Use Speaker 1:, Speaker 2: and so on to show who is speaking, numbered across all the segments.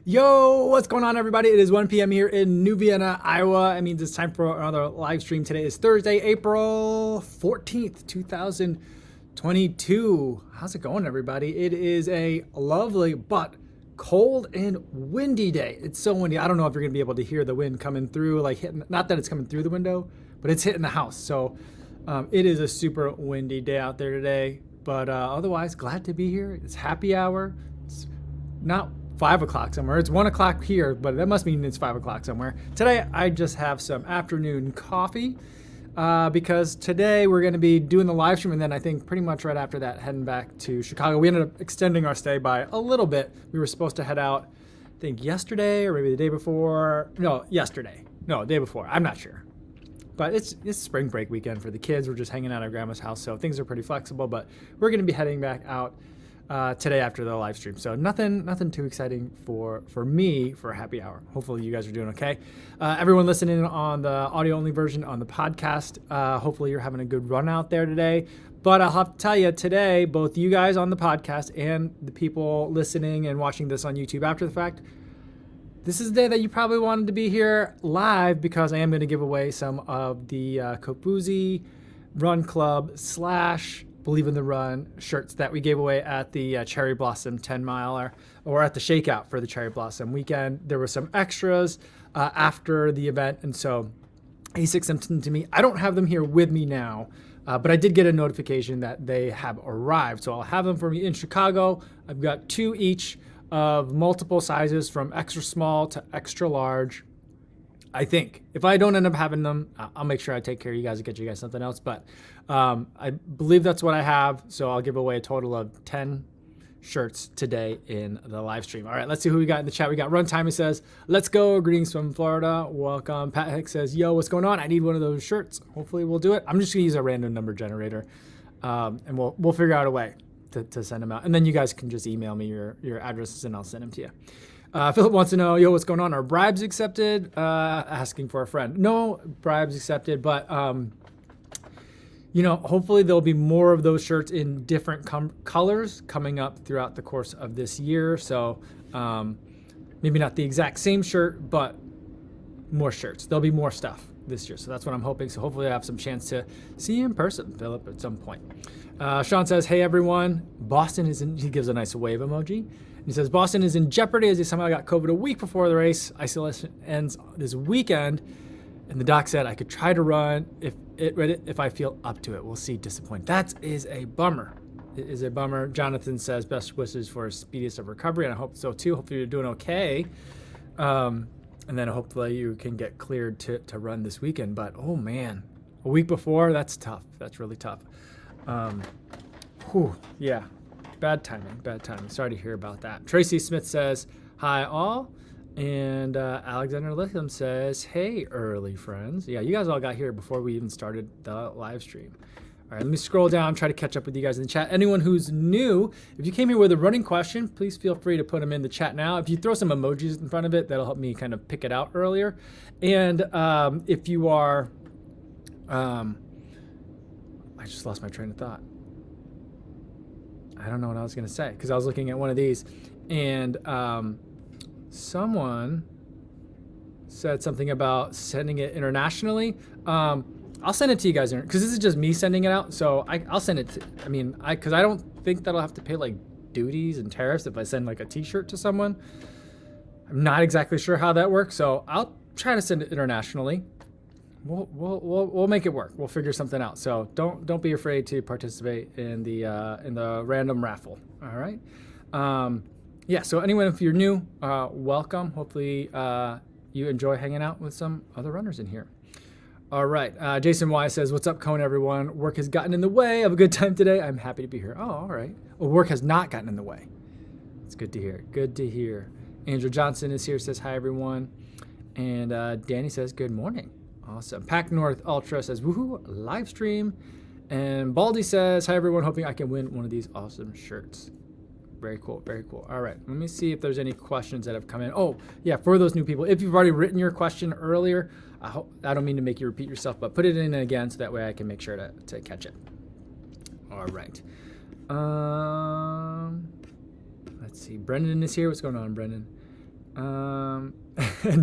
Speaker 1: Yo, what's going on, everybody? It is 1 p.m. here in New Vienna, Iowa. It means it's time for another live stream. Today is Thursday, April 14th, 2022. How's it going, everybody? It is a lovely but cold and windy day. It's so windy. I don't know if you're going to be able to hear the wind coming through, like hitting, not that it's coming through the window, but it's hitting the house. So it is a super windy day out there today. But otherwise, glad to be here. It's happy hour. It's not 5 o'clock somewhere. It's 1 o'clock here, but that must mean it's 5 o'clock somewhere. Today, I just have some afternoon coffee because today we're going to be doing the live stream, and then I think pretty much right after that, heading back to Chicago. We ended up extending our stay by a little bit. We were supposed to head out, I think yesterday or maybe the day before. No, yesterday. No, the day before. I'm not sure. But it's spring break weekend for the kids. We're just hanging out at grandma's house, so things are pretty flexible. But we're going to be heading back out today after the live stream. So nothing too exciting for me for a happy hour. Hopefully you guys are doing okay. Everyone listening on the audio only version on the podcast, hopefully you're having a good run out there today. But I'll have to tell you today, both you guys on the podcast and the people listening and watching this on YouTube after the fact, this is the day that you probably wanted to be here live because I am going to give away some of the Kofuzi Run Club / Believe in the Run shirts that we gave away at the Cherry Blossom 10 miler or at the shakeout for the Cherry Blossom weekend. There were some extras after the event, and so ASIC sent them to me. I don't have them here with me now, but I did get a notification that they have arrived. So I'll have them for me in Chicago. I've got 2 each of multiple sizes from extra small to extra large. I think if I don't end up having them, I'll make sure I take care of you guys and get you guys something else. But I believe that's what I have. So I'll give away a total of 10 shirts today in the live stream. All right, let's see who we got in the chat. We got Runtime who says, let's go. Greetings from Florida. Welcome. Pat Hick says, yo, what's going on? I need one of those shirts. Hopefully we'll do it. I'm just going to use a random number generator and we'll figure out a way to send them out. And then you guys can just email me your addresses and I'll send them to you. Philip wants to know, yo, what's going on? Are bribes accepted? Asking for a friend. No bribes accepted, but, hopefully there'll be more of those shirts in different colors coming up throughout the course of this year. So maybe not the exact same shirt, but more shirts. There'll be more stuff this year. So that's what I'm hoping. So hopefully I have some chance to see you in person, Philip, at some point. Sean says, hey, everyone. Boston is in, he gives a nice wave emoji. He says, Boston is in jeopardy as he somehow got COVID a week before the race. Isolation ends this weekend. And the doc said I could try to run if I feel up to it. We'll see. Disappointed. That is a bummer. It is a bummer. Jonathan says, best wishes for speediest of recovery. And I hope so, too. Hopefully you're doing okay. And then hopefully you can get cleared to run this weekend. But, oh, man, a week before, that's tough. That's really tough. Yeah. Bad timing. Sorry to hear about that. Tracy Smith says, hi, all. And Alexander Lithium says, hey, early friends. Yeah, you guys all got here before we even started the live stream. All right, let me scroll down, try to catch up with you guys in the chat. Anyone who's new, if you came here with a running question, please feel free to put them in the chat now. If you throw some emojis in front of it, that'll help me kind of pick it out earlier. And if you are, I just lost my train of thought. I don't know what I was going to say because I was looking at one of these and someone said something about sending it internationally. I'll send it to you guys because this is just me sending it out. So I'll send it because I don't think that I'll have to pay like duties and tariffs if I send like a t-shirt to someone. I'm not exactly sure how that works. So I'll try to send it internationally. We'll make it work. We'll figure something out. So don't be afraid to participate in the random raffle. All right. Yeah. So anyone, if you're new, welcome. Hopefully you enjoy hanging out with some other runners in here. All right. Jason Y says, "What's up, Cone? Everyone? Work has gotten in the way of a good time today. I'm happy to be here." Oh, all right. Well, work has not gotten in the way. It's good to hear. Good to hear. Andrew Johnson is here. Says hi, everyone. And Danny says good morning. Awesome. Pack North Ultra says, woohoo, live stream. And Baldy says, hi, everyone. Hoping I can win one of these awesome shirts. Very cool. Very cool. All right. Let me see if there's any questions that have come in. Oh, yeah. For those new people, if you've already written your question earlier, I don't mean to make you repeat yourself, but put it in again so that way I can make sure to catch it. All right. Let's see. Brendan is here. What's going on, Brendan? And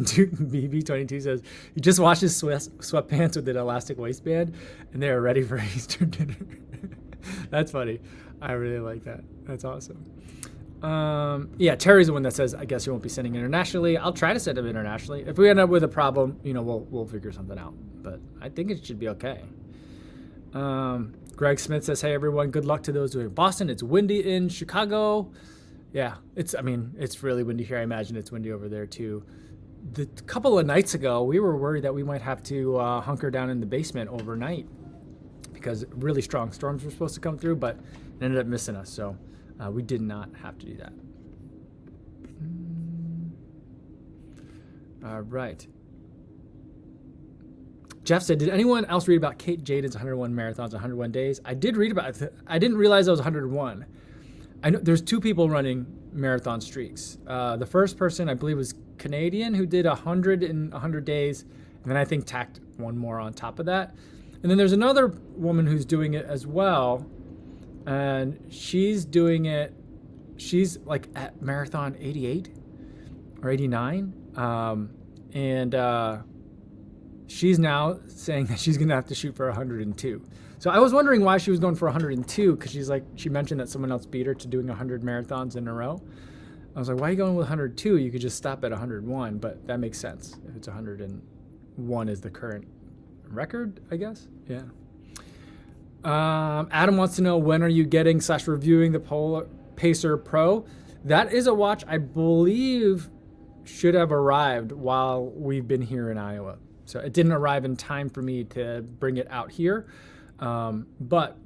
Speaker 1: Duke BB22 says he just washed his sweatpants with an elastic waistband, and they are ready for Easter dinner. That's funny. I really like that. That's awesome. Yeah, Terry's the one that says, I guess you won't be sending internationally. I'll try to send them internationally. If we end up with a problem, we'll figure something out. But I think it should be okay. Greg Smith says, hey everyone, good luck to those doing Boston. It's windy in Chicago. Yeah, it's really windy here. I imagine it's windy over there too. The couple of nights ago, we were worried that we might have to hunker down in the basement overnight because really strong storms were supposed to come through, but it ended up missing us. So we did not have to do that. All right. Jeff said, did anyone else read about Kate Jaden's 101 marathons, 101 days? I did read about it. I didn't realize it was 101. I know there's two people running marathon streaks. The first person, I believe, was Canadian who did 100 in 100 days, and then I think tacked one more on top of that. And then there's another woman who's doing it as well, and she's doing it. She's like at marathon 88 or 89, and she's now saying that she's gonna have to shoot for 102. So I was wondering why she was going for 102, because she mentioned that someone else beat her to doing 100 marathons in a row. I was like, why are you going with 102? You could just stop at 101, but that makes sense. If it's 101 is the current record, I guess. Yeah. Adam wants to know, when are you getting / reviewing the Polar Pacer Pro? That is a watch I believe should have arrived while we've been here in Iowa. So it didn't arrive in time for me to bring it out here. But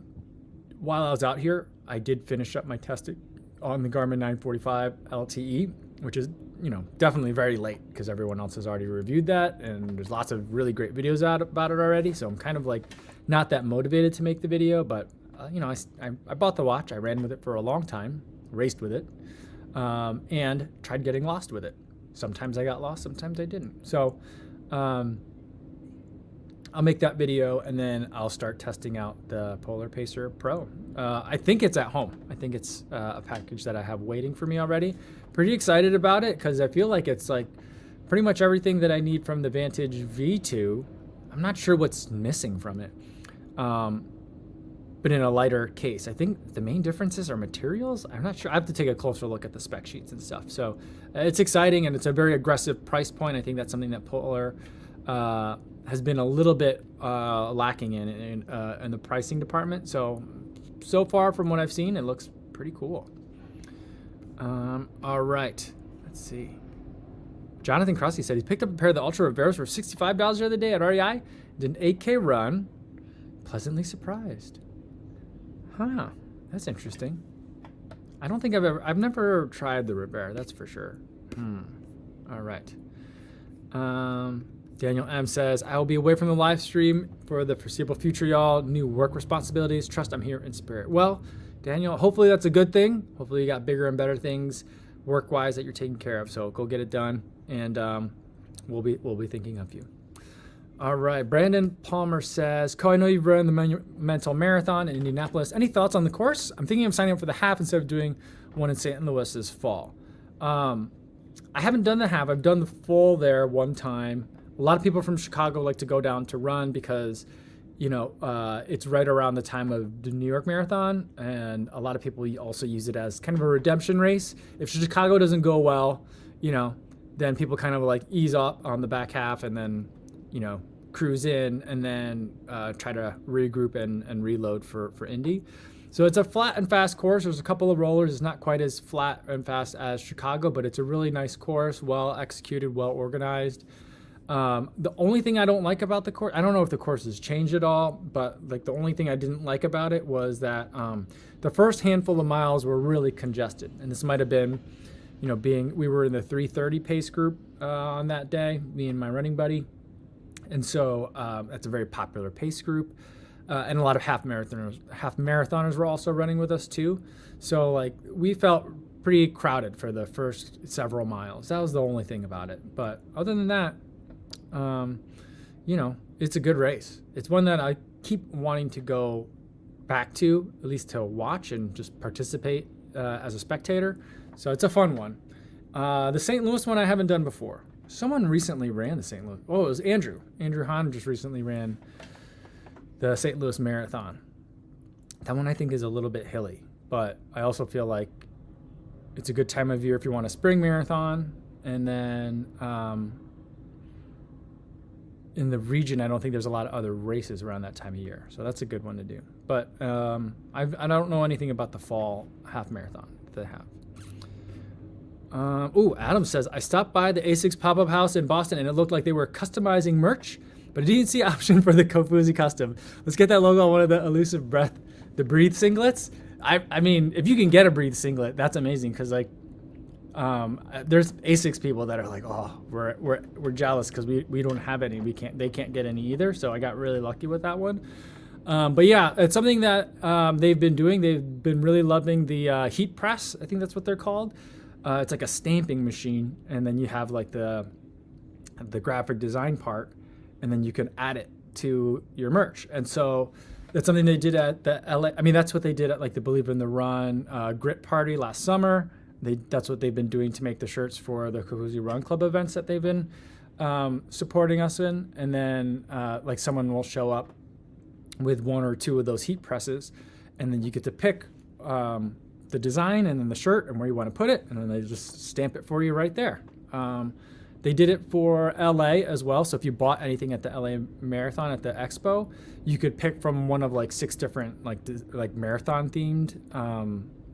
Speaker 1: while I was out here, I did finish up my testing on the Garmin 945 LTE, which is, definitely very late because everyone else has already reviewed that. And there's lots of really great videos out about it already. So I'm kind of like not that motivated to make the video, but I bought the watch. I ran with it for a long time, raced with it, and tried getting lost with it. Sometimes I got lost, sometimes I didn't. So, I'll make that video and then I'll start testing out the Polar Pacer Pro. I think it's at home. I think it's a package that I have waiting for me already. Pretty excited about it because I feel like it's like pretty much everything that I need from the Vantage V2. I'm not sure what's missing from it, but in a lighter case. I think the main differences are materials. I'm not sure. I have to take a closer look at the spec sheets and stuff. So it's exciting and it's a very aggressive price point. I think that's something that Polar has been a little bit lacking in the pricing department. So far from what I've seen, it looks pretty cool. All right, let's see. Jonathan Crosby said he picked up a pair of the Ultra Reveros for $65 the other day at REI. Did an 8K run. Pleasantly surprised. Huh, that's interesting. I don't think I've never tried the Rivera, that's for sure. All right. Daniel M says, I will be away from the live stream for the foreseeable future, y'all. New work responsibilities. Trust I'm here in spirit. Well, Daniel, hopefully that's a good thing. Hopefully you got bigger and better things work-wise that you're taking care of. So go get it done, and we'll be thinking of you. All right. Brandon Palmer says, I know you've run the Monumental Marathon in Indianapolis. Any thoughts on the course? I'm thinking of signing up for the half instead of doing one in St. Louis this fall. I haven't done the half. I've done the full there one time. A lot of people from Chicago like to go down to run because, it's right around the time of the New York Marathon, and a lot of people also use it as kind of a redemption race. If Chicago doesn't go well, then people kind of like ease up on the back half and then, cruise in and then try to regroup and reload for Indy. So it's a flat and fast course. There's a couple of rollers. It's not quite as flat and fast as Chicago, but it's a really nice course, well executed, well organized. The only thing I don't like about the course, I don't know if the course has changed at all, but like the only thing I didn't like about it was that the first handful of miles were really congested. And this might have been, we were in the 3:30 pace group on that day, me and my running buddy. And so that's a very popular pace group. And a lot of half marathoners were also running with us too. So like we felt pretty crowded for the first several miles. That was the only thing about it. But other than that, it's a good race. It's one that I keep wanting to go back to, at least to watch and just participate as a spectator. So it's a fun one. The St. Louis one I haven't done before. Someone recently ran the St. Louis. Oh, it was Andrew. Andrew Hahn just recently ran the St. Louis Marathon. That one I think is a little bit hilly, but I also feel like it's a good time of year if you want a spring marathon. And then in the region, I don't think there's a lot of other races around that time of year. So that's a good one to do. But I don't know anything about the fall half marathon that they have. Adam says, I stopped by the A6 pop-up house in Boston and it looked like they were customizing merch, but I didn't see option for the Kofuzi custom. Let's get that logo on one of the elusive the Breathe singlets. I mean, if you can get a Breathe singlet, that's amazing. Cause like, there's A6 people that are like, oh, we're jealous because we don't have any. They can't get any either. So I got really lucky with that one. But yeah, it's something that they've been doing. They've been really loving the heat press. I think that's what they're called. It's like a stamping machine, and then you have like the graphic design part, and then you can add it to your merch. And so that's something they did at the LA. I mean, that's what they did at like the Believe in the Run Grit Party last summer. That's what they've been doing to make the shirts for the Kofuzi Run Club events that they've been supporting us in. And then like someone will show up with one or two of those heat presses, and then you get to pick the design and then the shirt and where you want to put it, and then they just stamp it for you right there. They did it for LA as well. So if you bought anything at the LA Marathon at the expo, you could pick from one of like 6 different like marathon themed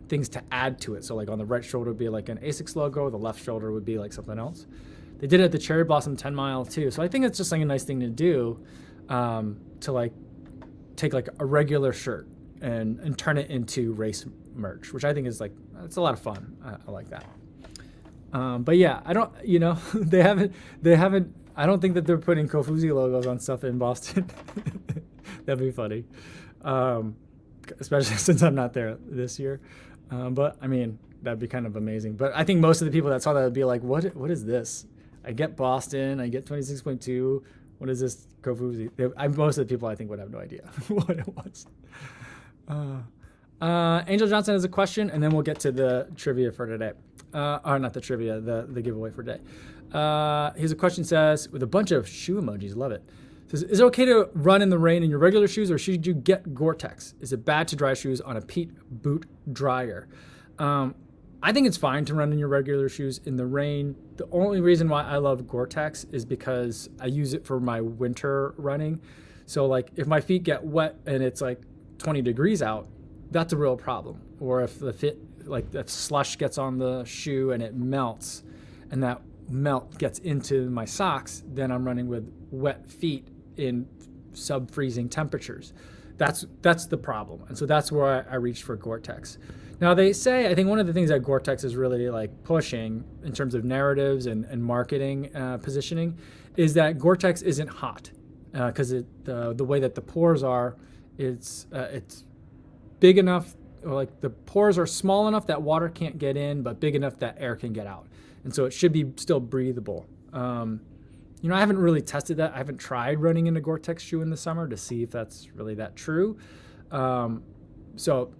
Speaker 1: things to add to it. So like on the right shoulder would be like an ASICS logo, the left shoulder would be like something else. They did it at the Cherry Blossom 10 mile too. So I think it's just like a nice thing to do to like take like a regular shirt and turn it into race merch, which I think is like, it's a lot of fun. I like that. But yeah, I don't, they haven't, I don't think that they're putting Kofuzi logos on stuff in Boston. That'd be funny. Especially since I'm not there this year. But I mean, that'd be kind of amazing. But I think most of the people that saw that would be like, what is this? I get Boston, I get 26.2. What is this Kofuzi? Most of the people I think would have no idea what it was. Angel Johnson has a question, and then we'll get to the trivia for today. Or not the trivia, the giveaway for today. His question says, with a bunch of shoe emojis, love it. Says, is it okay to run in the rain in your regular shoes, or should you get Gore-Tex? Is it bad to dry shoes on a Pete boot dryer? I think it's fine to run in your regular shoes in the rain. The only reason why I love Gore-Tex is because I use it for my winter running. So like if my feet get wet and it's like 20 degrees out, that's a real problem. Or if if slush gets on the shoe and it melts, and that melt gets into my socks, then I'm running with wet feet in sub-freezing temperatures. That's the problem. And so that's where I reached for Gore-Tex. Now they say, I think one of the things that Gore-Tex is really like pushing in terms of narratives and marketing positioning is that Gore-Tex isn't hot because the way that the pores are, it's big enough, or like the pores are small enough that water can't get in, but big enough that air can get out. And so it should be still breathable. I haven't really tested that. I haven't tried running in a Gore-Tex shoe in the summer to see if that's really that true. So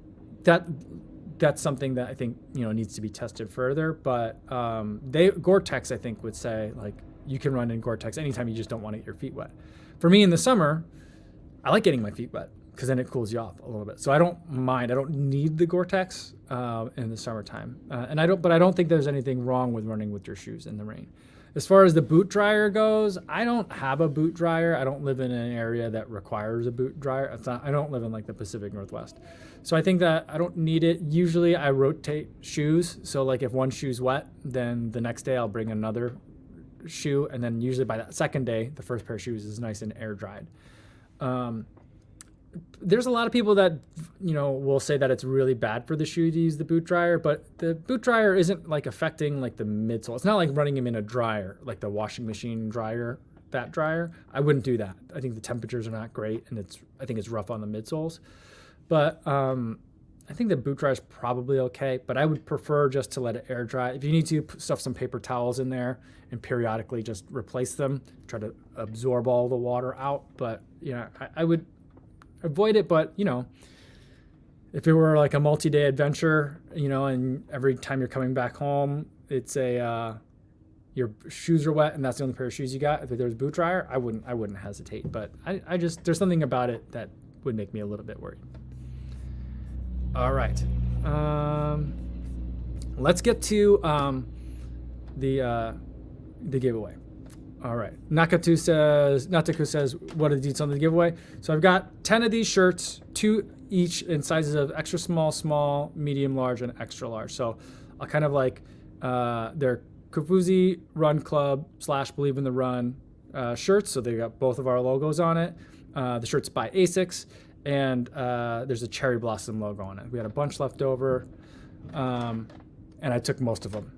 Speaker 1: that's something that I think, needs to be tested further. But Gore-Tex, I think, would say like you can run in Gore-Tex anytime you just don't want to get your feet wet. For me in the summer, I like getting my feet wet because then it cools you off a little bit. So I don't mind. I don't need the Gore-Tex in the summertime. But I don't think there's anything wrong with running with your shoes in the rain. As far as the boot dryer goes, I don't have a boot dryer. I don't live in an area that requires a boot dryer. I don't live in like the Pacific Northwest. So I think that I don't need it. Usually I rotate shoes. So like if one shoe's wet, then the next day I'll bring another shoe. And then usually by that second day, the first pair of shoes is nice and air dried. There's a lot of people that, will say that it's really bad for the shoe to use the boot dryer, but the boot dryer isn't like affecting like the midsole. It's not like running them in a dryer, like the washing machine dryer, that dryer. I wouldn't do that. I think the temperatures are not great, and I think it's rough on the midsoles. But I think the boot dryer is probably okay, but I would prefer just to let it air dry. If you need to, stuff some paper towels in there and periodically just replace them, try to absorb all the water out. But, I would avoid it, but if it were like a multi-day adventure, and every time you're coming back home, it's a your shoes are wet and that's the only pair of shoes you got, if there's a boot dryer, I wouldn't hesitate. But I just, there's something about it that would make me a little bit worried. All right, let's get to the giveaway. All right, Nataku says, what are the details on the giveaway? So I've got 10 of these shirts, 2 each in sizes of extra small, small, medium, large, and extra large. So I'll kind of like, they're Kofuzi Run Club / Believe in the Run shirts. So they got both of our logos on it. The shirt's by Asics, and there's a Cherry Blossom logo on it. We had a bunch left over, and I took most of them,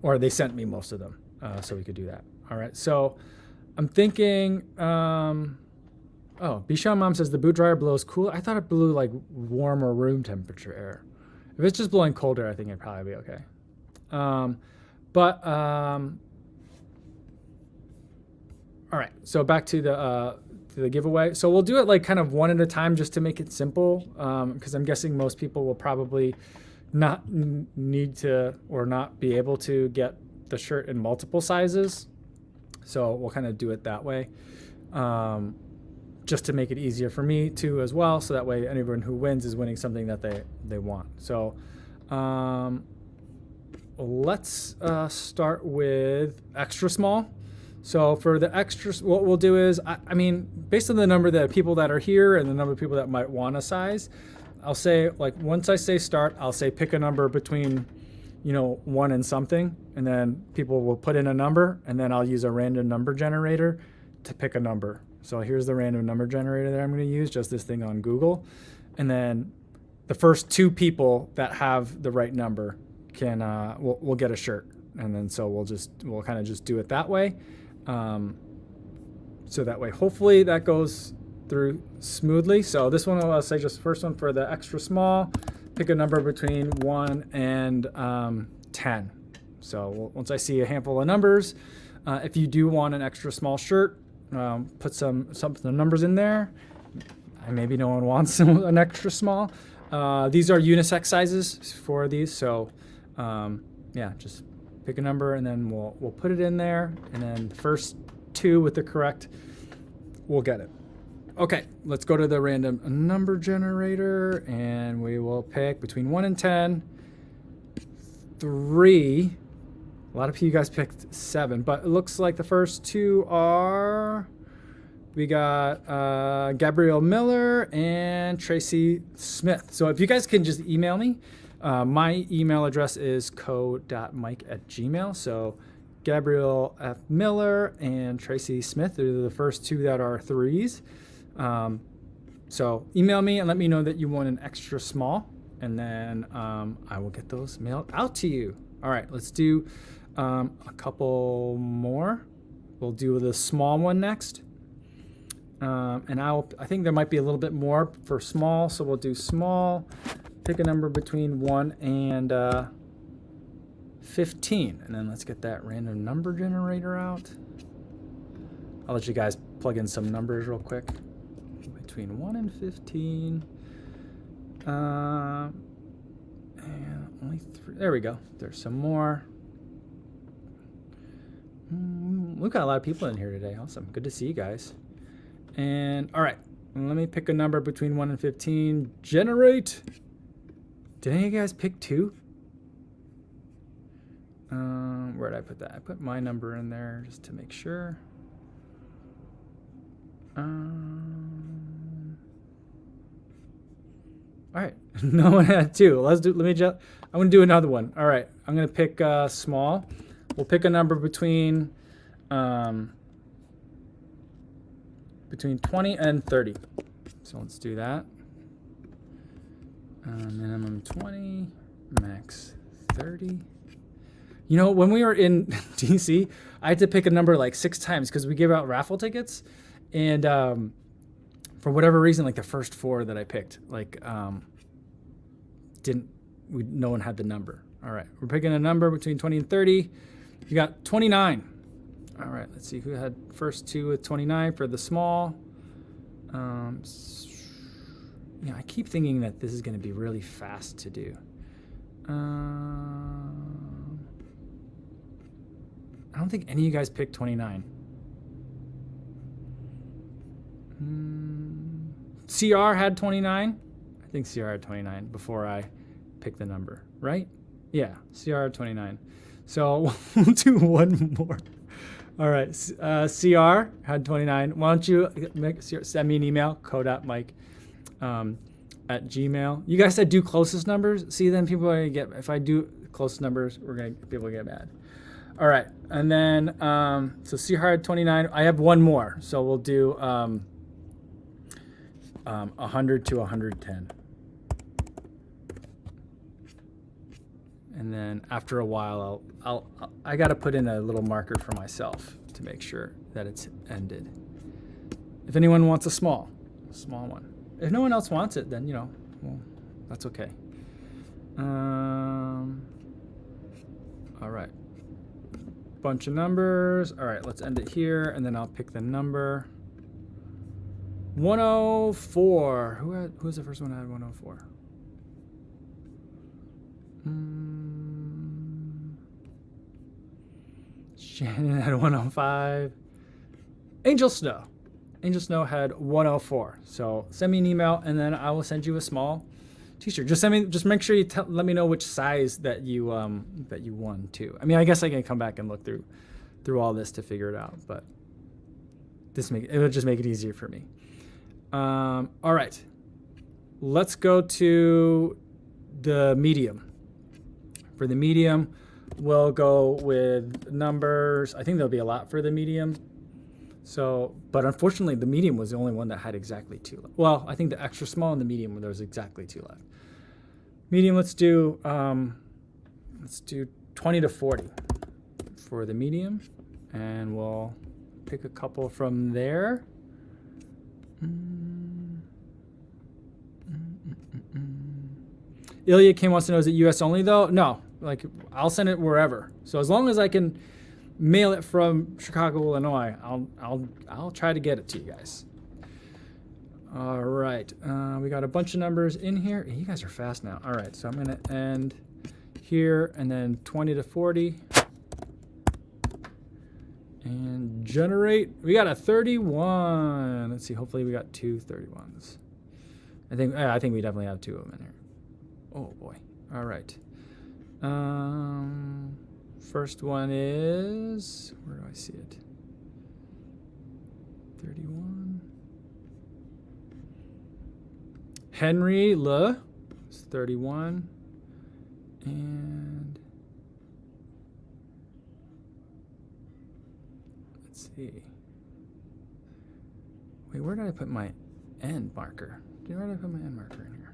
Speaker 1: or they sent me most of them, so we could do that. All right, so I'm thinking, oh, Bishan Mom says the boot dryer blows cool. I thought it blew like warm or room temperature air. If it's just blowing cold air, I think it'd probably be okay. All right, so back to the giveaway. So we'll do it like kind of one at a time just to make it simple, because I'm guessing most people will probably not need to or not be able to get the shirt in multiple sizes. So we'll kind of do it that way, just to make it easier for me too as well. So that way anyone who wins is winning something that they want. So let's start with extra small. So for the extra, what we'll do is, I mean, based on the number of people that are here and the number of people that might want a size, I'll say, like, once I say start, I'll say pick a number between, 1 and something, and then people will put in a number, and then I'll use a random number generator to pick a number. So here's the random number generator that I'm going to use, just this thing on Google. And then the first 2 people that have the right number can we'll get a shirt. And then so we'll kind of just do it that way. So that way, hopefully that goes through smoothly. So this one, I'll say just first one for the extra small, pick a number between 1 and 10. So once I see a handful of numbers, if you do want an extra small shirt, put some numbers in there. Maybe no one wants an extra small. These are unisex sizes for these. So yeah, just pick a number and then we'll put it in there, and then the first 2 with the correct, we'll get it. Okay, let's go to the random number generator, and we will pick between 1 and 10. 3. A lot of you guys picked 7, but it looks like the first 2 are, we got Gabrielle Miller and Tracy Smith. So if you guys can just email me, my email address is co.mike@gmail. So Gabrielle F. Miller and Tracy Smith are the first 2 that are 3s. So email me and let me know that you want an extra small, and then I will get those mailed out to you. All right, let's do a couple more. We'll do the small one next. And I think there might be a little bit more for small, so we'll do small. Pick a number between 1 and 15, and then let's get that random number generator out. I'll let you guys plug in some numbers real quick. Between 1 and 15. And only 3. There we go. There's some more. We've got a lot of people in here today. Awesome. Good to see you guys. And all right, let me pick a number between 1 and 15. Generate. Did any of you guys pick 2? Where did I put that? I put my number in there just to make sure. All right, no one had 2. I'm gonna do another one. All right, I'm gonna pick small. We'll pick a number between 20 and 30. So let's do that. Minimum 20, max 30. When we were in DC, I had to pick a number like 6 times because we give out raffle tickets, and for whatever reason, like the first 4 that I picked, like no one had the number. All right, we're picking a number between 20 and 30. You got 29. All right, let's see who had first 2 with 29 for the small. I keep thinking that this is going to be really fast to do. don't think any of you guys picked 29. CR had 29. I think CR had 29 before I picked the number, right? Yeah, CR had 29. So we'll do one more. All right, CR had 29. Why don't you send me an email, co.mike at Gmail. You guys said do closest numbers. See, then people are gonna get, if I do closest numbers, people get mad. All right, and then, so CR had 29. I have one more, so we'll do 100 to 110. And then after a while, I got to put in a little marker for myself to make sure that it's ended. If anyone wants a small one. If no one else wants it, then, well, that's okay. All right. Bunch of numbers. All right, let's end it here, and then I'll pick the number. 104. Who was the first one that had 104? Shannon had 105. Angel Snow had 104. So send me an email, and then I will send you a small t-shirt. Just make sure you let me know which size that you won too. I mean, I guess I can come back and look through all this to figure it out, but it would just make it easier for me. All right, let's go to the medium. For the medium, we'll go with numbers. I think there'll be a lot for the medium. So, but unfortunately, the medium was the only one that had exactly 2 left. Well, I think the extra small and the medium, there was exactly 2 left. Medium, let's do 20 to 40 for the medium, and we'll pick a couple from there. Ilya Kim wants to know, is it US only though? No, like I'll send it wherever. So as long as I can mail it from Chicago, Illinois, I'll try to get it to you guys. All right, we got a bunch of numbers in here. You guys are fast now. All right, so I'm gonna end here, and then 20 to 40. And generate. We got a 31. Let's see. Hopefully, we got 2 31s. I think we definitely have 2 of them in here. Oh boy. All right. First one is, where do I see it? 31. Henry Le is 31. And let's see. Wait, where did I put my end marker? Where did I put my end marker in here?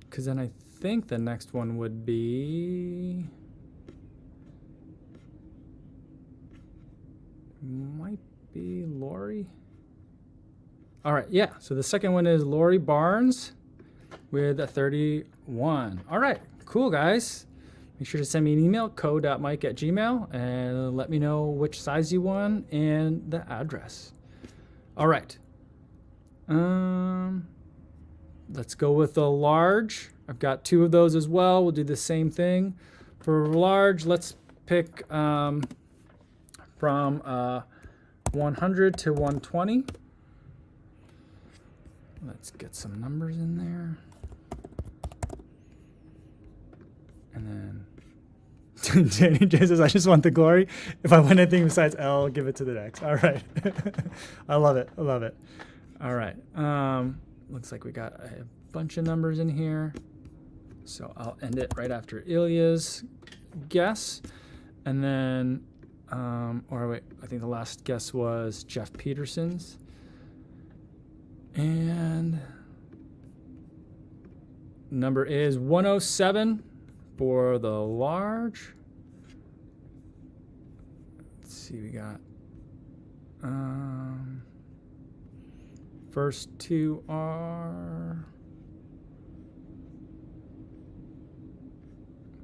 Speaker 1: Because then I think the next one would be, might be Lori. All right, yeah. So the second one is Lori Barnes with a 31. All right, cool, guys. Make sure to send me an email, co.mike@gmail, and let me know which size you won and the address. All right. Let's go with the large. I've got 2 of those as well. We'll do the same thing. For large, let's pick from 100 to 120. Let's get some numbers in there. And then Danny J says, I just want the glory. If I win anything besides L, give it to the next. All right. I love it. I love it. All right. Looks like we got a bunch of numbers in here. So I'll end it right after Ilya's guess. And then, or wait, I think the last guess was Jeff Peterson's. And number is 107 for the large. Let's see, we got first 2 are,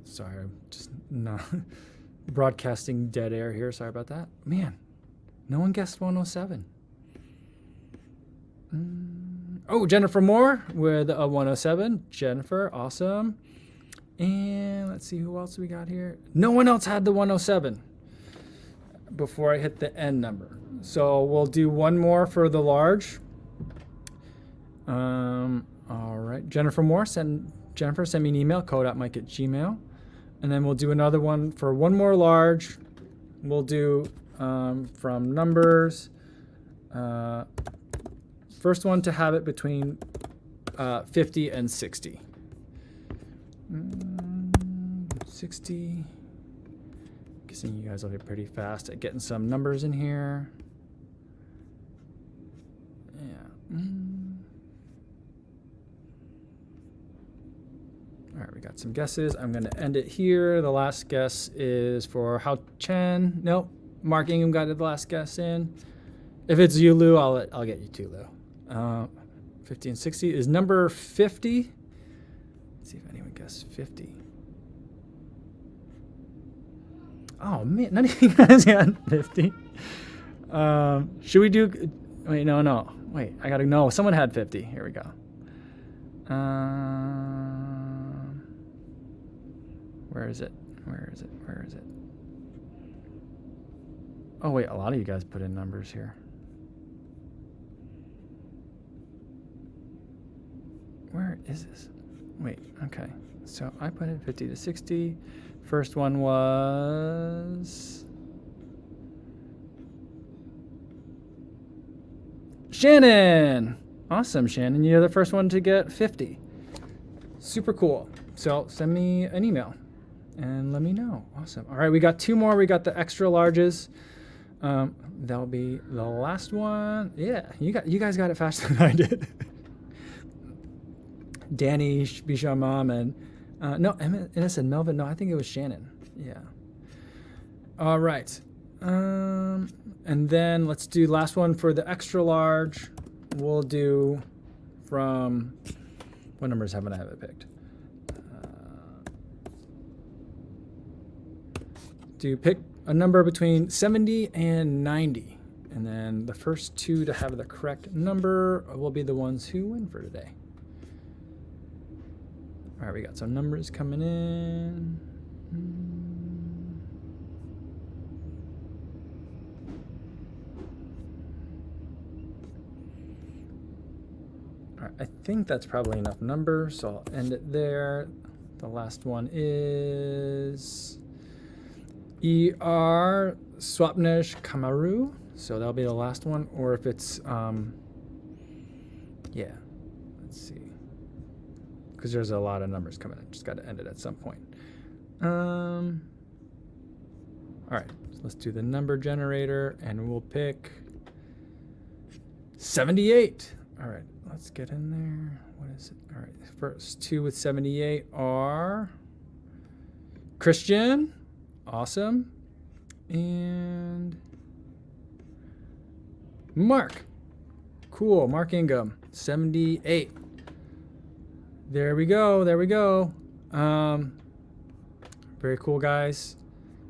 Speaker 1: sorry, I'm just not broadcasting dead air here. Sorry about that. Man, no one guessed 107. Oh, Jennifer Moore with a 107. Jennifer, awesome. And let's see who else we got here. No one else had the 107 before I hit the end number. So we'll do one more for the large. All right, Jennifer Moore, send me an email, code@mike@gmail. And then we'll do another one for one more large. We'll do from numbers. First one to have it between 50 and 60. 60. Guessing you guys will be pretty fast at getting some numbers in here. Yeah. All right, we got some guesses. I'm going to end it here. The last guess is for Hao Chen. Nope. Mark Ingham got the last guess in. If it's you, Lou, I'll get you too, Lou. 50 and 60 is number 50. Let's see if anyone guessed 50. Oh man, none of you guys got 50. Should we do? Wait, no. Wait, I gotta know. Someone had 50. Here we go. Where is it? Oh wait, a lot of you guys put in numbers here. Where is this? Wait, okay. So I put in 50 to 60. First one was Shannon. Awesome, Shannon. You're the first one to get 50. Super cool. So send me an email and let me know. Awesome. All right, we got two more. We got the extra larges. That'll be the last one. Yeah, you guys got it faster than I did. Danny, Bisha Mom, and no, Innocent, Melvin. No, I think it was Shannon. Yeah. All right. And then let's do last one for the extra large. We'll do from what numbers haven't I picked? Pick a number between 70 and 90. And then the first two to have the correct number will be the ones who win for today. All right, we got some numbers coming in. All right, I think that's probably enough numbers, so I'll end it there. The last one is ER Swapnesh Kamaru. So that'll be the last one. Or if it's, yeah, let's see. Because there's a lot of numbers coming in. Just got to end it at some point. All right, so let's do the number generator and we'll pick 78. All right, let's get in there. What is it? All right, first two with 78 are Christian. Awesome. And Mark. Cool. Mark Ingham. 78. There we go. Very cool, guys.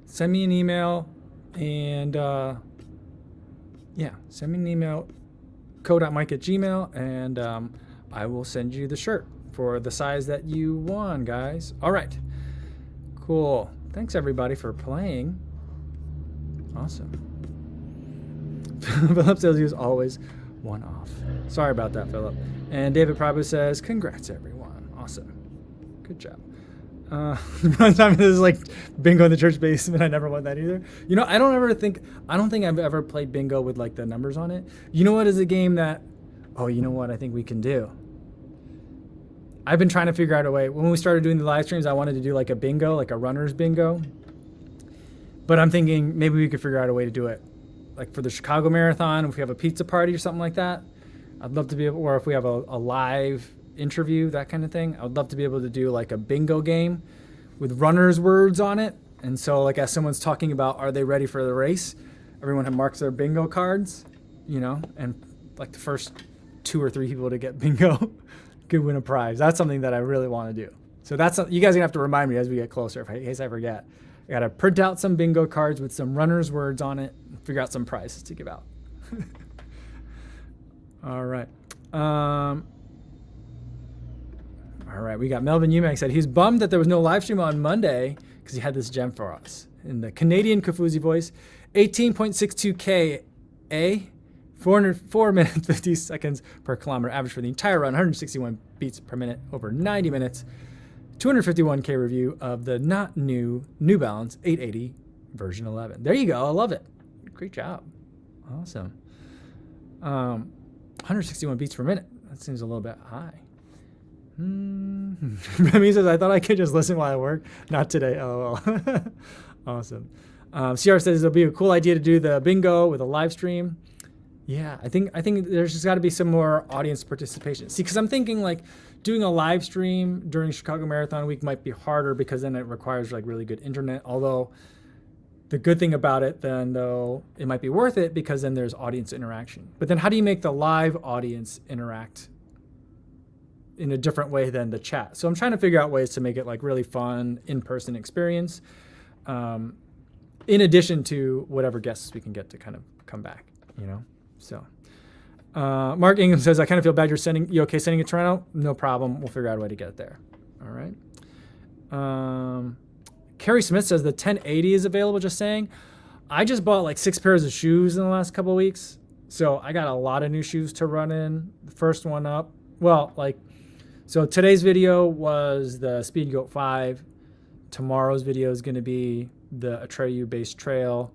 Speaker 1: Send me an email and yeah, send me an email, code@mike@gmail, and I will send you the shirt for the size that you won, guys. All right. Cool. Thanks everybody for playing. Awesome. Philip says he was always one off. Sorry about that, Philip. And David probably says, congrats everyone. Awesome. Good job. One time this is like bingo in the church basement. I never won that either. You know, I don't think I've ever played bingo with like the numbers on it. You know what is a game that, oh, you know what I think we can do? I've been trying to figure out a way. When we started doing the live streams, I wanted to do like a bingo, like a runner's bingo. But I'm thinking maybe we could figure out a way to do it. Like for the Chicago Marathon, if we have a pizza party or something like that, I'd love to be able, or if we have a live interview, that kind of thing, I would love to be able to do like a bingo game with runners' words on it. And so like as someone's talking about, are they ready for the race? Everyone marks their bingo cards, you know, and like the first 2 or 3 people to get bingo could win a prize. That's something that I really want to do. So that's, you guys are gonna have to remind me as we get closer in case I forget. I gotta print out some bingo cards with some runners' words on it and figure out some prizes to give out. All right. All right, we got Melvin Eubank said he's bummed that there was no live stream on Monday because he had this gem for us. In the Canadian Kofuzi voice, 18.62 kA, 404 minutes, 50 seconds per kilometer average for the entire run, 161 beats per minute over 90 minutes, 251K review of the not new New Balance 880 version 11. There you go. I love it. Great job. Awesome. 161 beats per minute. That seems a little bit high. Remy says, I thought I could just listen while I work. Not today. LOL. Awesome. CR says it'll be a cool idea to do the bingo with a live stream. Yeah, I think there's just got to be some more audience participation. See, because I'm thinking like doing a live stream during Chicago Marathon Week might be harder because then it requires like really good internet. Although the good thing about it then, though, it might be worth it because then there's audience interaction. But then how do you make the live audience interact in a different way than the chat? So I'm trying to figure out ways to make it like really fun in-person experience, in addition to whatever guests we can get to kind of come back, you know? So Mark Ingham says, I kind of feel bad you okay sending it to Toronto? No problem. We'll figure out a way to get it there. All right. Carrie Smith says the 1080 is available, just saying. I just bought like 6 pairs of shoes in the last couple of weeks. So I got a lot of new shoes to run in. The first one up, so today's video was the Speed Goat 5. Tomorrow's video is going to be the Atreyu Base Trail.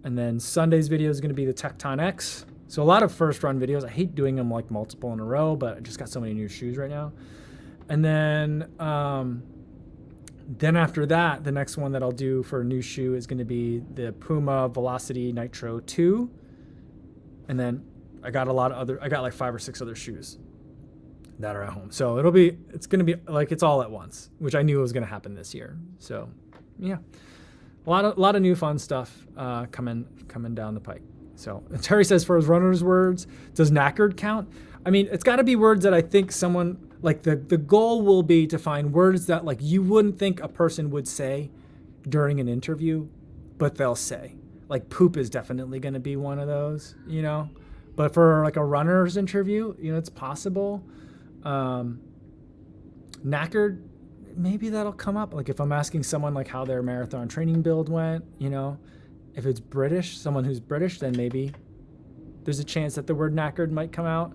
Speaker 1: And then Sunday's video is going to be the Tecton X. So a lot of first run videos. I hate doing them like multiple in a row, but I just got so many new shoes right now. And then after that, the next one that I'll do for a new shoe is going to be the Puma Velocity Nitro 2. And then I got like 5 or 6 other shoes that are at home. So it's going to be like, it's all at once, which I knew was going to happen this year. So yeah, a lot of new fun stuff coming down the pike. So Terry says, for his runner's words, does knackered count? I mean, it's got to be words that I think someone, like the goal will be to find words that like you wouldn't think a person would say during an interview, but they'll say. Like poop is definitely going to be one of those, you know? But for like a runner's interview, you know, it's possible. Knackered, maybe that'll come up. Like if I'm asking someone like how their marathon training build went, you know, if it's British, someone who's British, then maybe there's a chance that the word knackered might come out.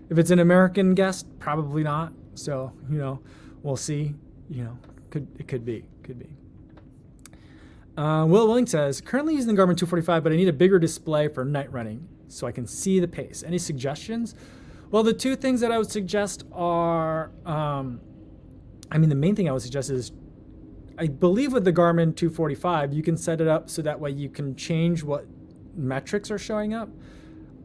Speaker 1: If it's an American guest, probably not. So, you know, we'll see, you know, it could be. Will Willing says, currently using the Garmin 245, but I need a bigger display for night running so I can see the pace. Any suggestions? Well, the two things that I would suggest are, the main thing I would suggest is, I believe with the Garmin 245, you can set it up so that way you can change what metrics are showing up.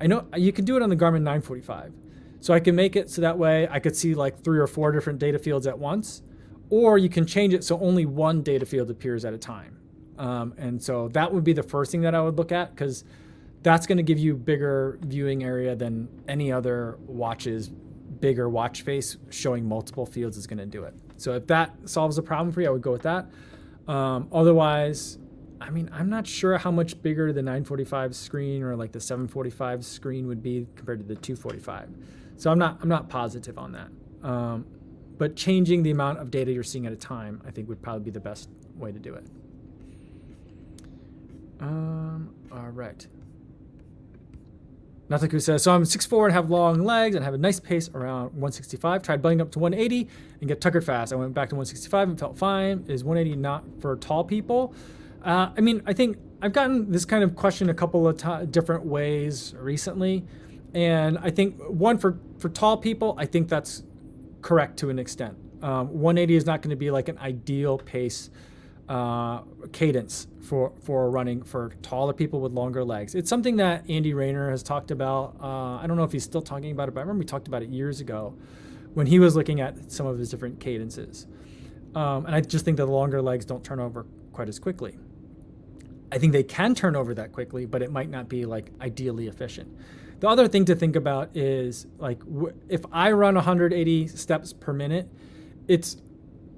Speaker 1: I know you can do it on the Garmin 945. So I can make it so that way I could see like 3 or 4 different data fields at once, or you can change it so only one data field appears at a time. And so that would be the first thing that I would look at, because that's going to give you bigger viewing area than any other watch's bigger watch face showing multiple fields is going to do it. So if that solves the problem for you, I would go with that. Otherwise, I mean, I'm not sure how much bigger the 945 screen or like the 745 screen would be compared to the 245. So I'm not positive on that. But changing the amount of data you're seeing at a time, I think would probably be the best way to do it. All right. Nataku says, so I'm 6'4" and have long legs and have a nice pace around 165. Tried butting up to 180 and get tuckered fast. I went back to 165 and felt fine. Is 180 not for tall people? I think I've gotten this kind of question a couple of different ways recently. And I think one for tall people, I think that's correct to an extent. 180 is not going to be like an ideal pace cadence for running for taller people with longer legs. It's something that Andy Rayner has talked about. I don't know if he's still talking about it, but I remember we talked about it years ago when he was looking at some of his different cadences. And I just think that the longer legs don't turn over quite as quickly. I think they can turn over that quickly, but it might not be like ideally efficient. The other thing to think about is like if I run 180 steps per minute, it's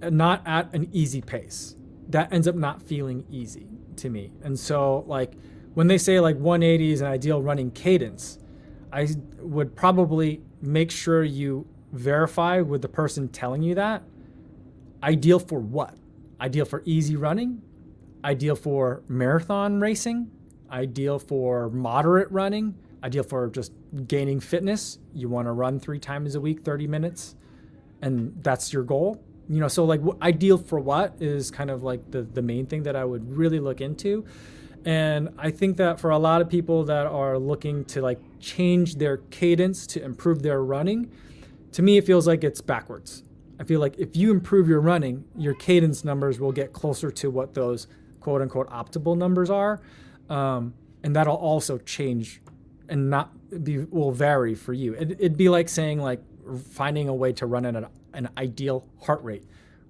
Speaker 1: not at an easy pace. That ends up not feeling easy to me. And so like when they say like 180 is an ideal running cadence, I would probably make sure you verify with the person telling you that. Ideal for what? Ideal for easy running? Ideal for marathon racing? Ideal for moderate running? Ideal for just gaining fitness? You want to run 3 times a week, 30 minutes, and that's your goal? So like ideal for what is kind of like the main thing that I would really look into. And I think that for a lot of people that are looking to like change their cadence to improve their running, to me, it feels like it's backwards. I feel like if you improve your running, your cadence numbers will get closer to what those quote unquote optimal numbers are. And that'll also change and will vary for you. It'd be like saying like finding a way to run at an ideal heart rate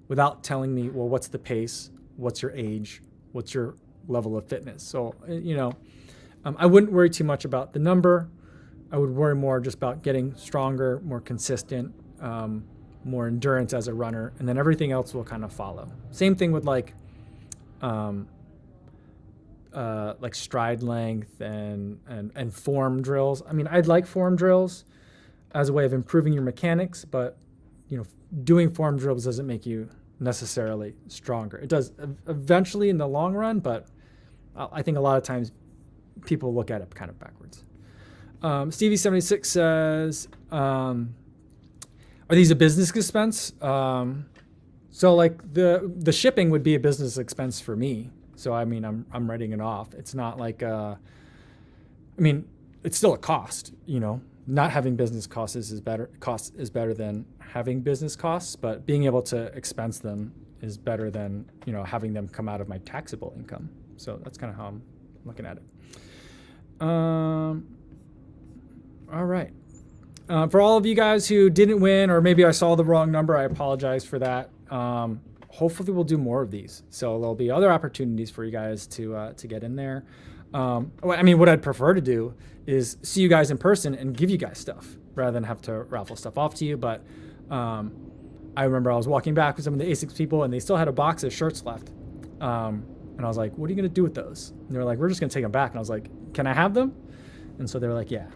Speaker 1: without telling me, well, what's the pace? What's your age? What's your level of fitness? So, I wouldn't worry too much about the number. I would worry more just about getting stronger, more consistent, more endurance as a runner, and then everything else will kind of follow. Same thing with like stride length and form drills. I mean, I'd like form drills as a way of improving your mechanics, but doing form drills doesn't make you necessarily stronger. It does eventually in the long run, but I think a lot of times people look at it kind of backwards. Stevie76 says, are these a business expense? So like the shipping would be a business expense for me. So I mean, I'm writing it off. It's not like it's still a cost, Not having business costs is better than having business costs, but being able to expense them is better than, having them come out of my taxable income. So that's kind of how I'm looking at it. All right. For all of you guys who didn't win, or maybe I saw the wrong number, I apologize for that. Hopefully we'll do more of these. So there'll be other opportunities for you guys to get in there. What I'd prefer to do is see you guys in person and give you guys stuff rather than have to raffle stuff off to you. But I remember I was walking back with some of the ASICS people and they still had a box of shirts left. And I was like, what are you going to do with those? And they were like, we're just going to take them back. And I was like, can I have them? And so they were like, yeah.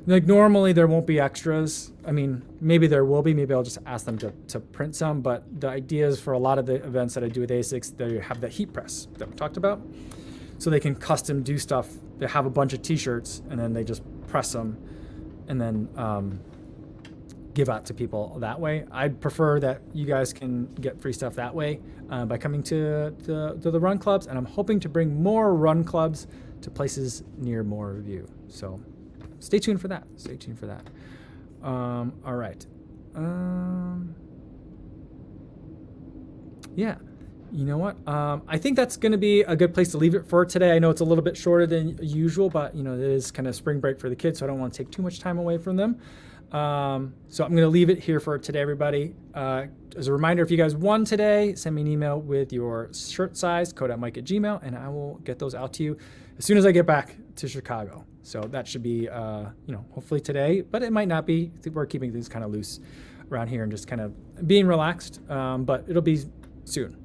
Speaker 1: Like normally there won't be extras. I mean, maybe there will be. Maybe I'll just ask them to print some. But the idea is for a lot of the events that I do with ASICS, they have that heat press that we talked about. So they can custom do stuff. They have a bunch of t-shirts and then they just press them and then give out to people that way. I'd prefer that you guys can get free stuff that way by coming to the run clubs. And I'm hoping to bring more run clubs to places near more of you. So stay tuned for that. All right. Yeah. You know what? I think that's going to be a good place to leave it for today. I know it's a little bit shorter than usual, but it is kind of spring break for the kids, so I don't want to take too much time away from them. So I'm going to leave it here for today, everybody. As a reminder, if you guys won today, send me an email with your shirt size, code@mike@gmail, and I will get those out to you as soon as I get back to Chicago. So that should be, hopefully today, but it might not be. We're keeping things kind of loose around here and just kind of being relaxed, but it'll be soon.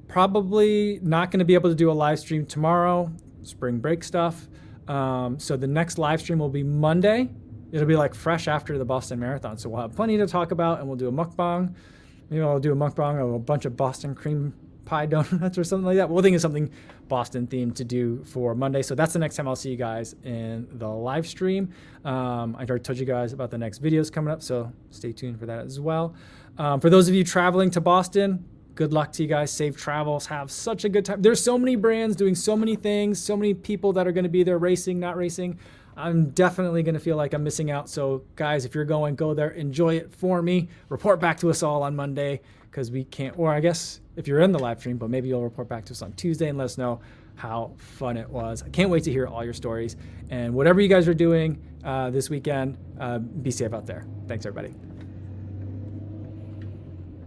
Speaker 1: Probably not going to be able to do a live stream tomorrow, spring break stuff. So the next live stream will be Monday. It'll be like fresh after the Boston Marathon. So we'll have plenty to talk about and we'll do a mukbang. Maybe I'll do a mukbang of a bunch of Boston cream pie donuts or something like that. We'll think of something Boston themed to do for Monday. So that's the next time I'll see you guys in the live stream. I already told you guys about the next videos coming up, so stay tuned for that as well. For those of you traveling to Boston, good luck to you guys. Safe travels. Have such a good time. There's so many brands doing so many things, so many people that are going to be there racing, not racing. I'm definitely going to feel like I'm missing out. So guys, if you're going, go there, enjoy it for me. Report back to us all on Monday because we can't, or I guess if you're in the live stream, but maybe you'll report back to us on Tuesday and let us know how fun it was. I can't wait to hear all your stories. And whatever you guys are doing this weekend, be safe out there. Thanks, everybody.